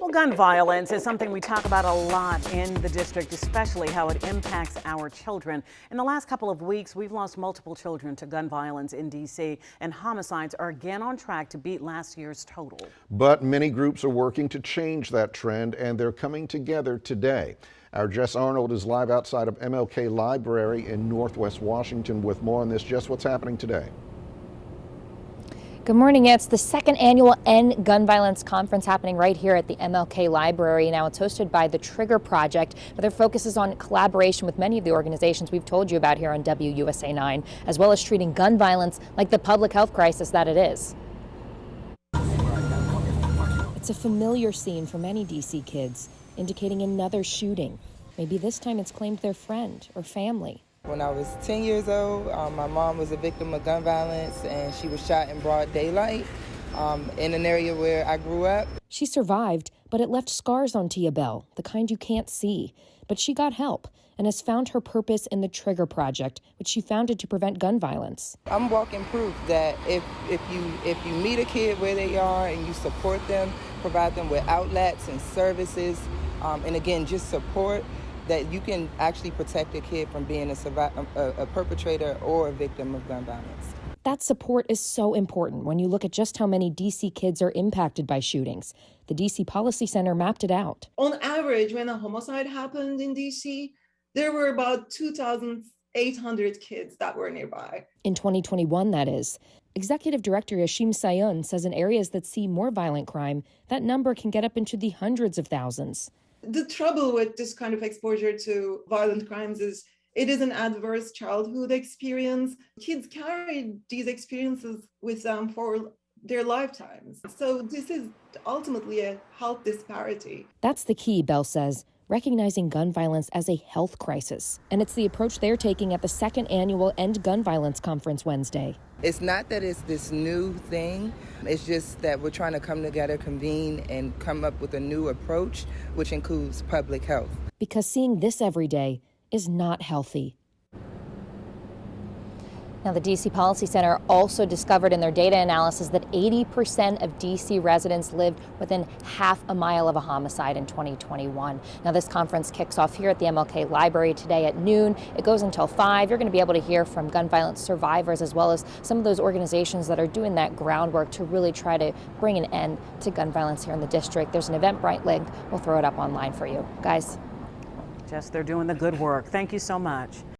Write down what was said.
Well, gun violence is something we talk about a lot in the district, especially how it impacts our children. In the last couple of weeks, we've lost multiple children to gun violence in D.C., and homicides are again on track to beat last year's total. But many groups are working to change that trend, and they're coming together today. Our Jess Arnold is live outside of MLK Library in Northwest Washington with more on this. Jess, what's happening today? Good morning. It's the second annual End Gun Violence Conference happening right here at the MLK Library. Now, it's hosted by the Trigger Project, but their focus is on collaboration with many of the organizations we've told you about here on WUSA 9, as well as treating gun violence like the public health crisis that it is. It's a familiar scene for many DC kids, indicating another shooting. Maybe this time it's claimed their friend or family. When I was 10 years old, my mom was a victim of gun violence, and she was shot in broad daylight in an area where I grew up. She survived, but it left scars on Tia Bell, the kind you can't see. But she got help and has found her purpose in the Trigger Project, which she founded to prevent gun violence. I'm walking proof that if you meet a kid where they are and you support them, provide them with outlets and services, and again, just support, that you can actually protect a kid from being a perpetrator or a victim of gun violence. That support is so important when you look at just how many D.C. kids are impacted by shootings. The D.C. Policy Center mapped it out. On average, when a homicide happened in D.C., there were about 2,800 kids that were nearby. In 2021, that is. Executive Director Yashim Sayun says in areas that see more violent crime, that number can get up into the hundreds of thousands. The trouble with this kind of exposure to violent crimes is it is an adverse childhood experience. Kids carry these experiences with them for their lifetimes. So this is ultimately a health disparity. That's the key, Bell says, recognizing gun violence as a health crisis. And it's the approach they're taking at the second annual End Gun Violence Conference Wednesday. It's not that it's this new thing, it's just that we're trying to come together, convene, and come up with a new approach, which includes public health. Because seeing this every day is not healthy. Now, the D.C. Policy Center also discovered in their data analysis that 80% of D.C. residents lived within half a mile of a homicide in 2021. Now, this conference kicks off here at the MLK Library today at noon. It goes until 5. You're going to be able to hear from gun violence survivors as well as some of those organizations that are doing that groundwork to really try to bring an end to gun violence here in the district. There's an Eventbrite link. We'll throw it up online for you. Guys. Jess, they're doing the good work. Thank you so much.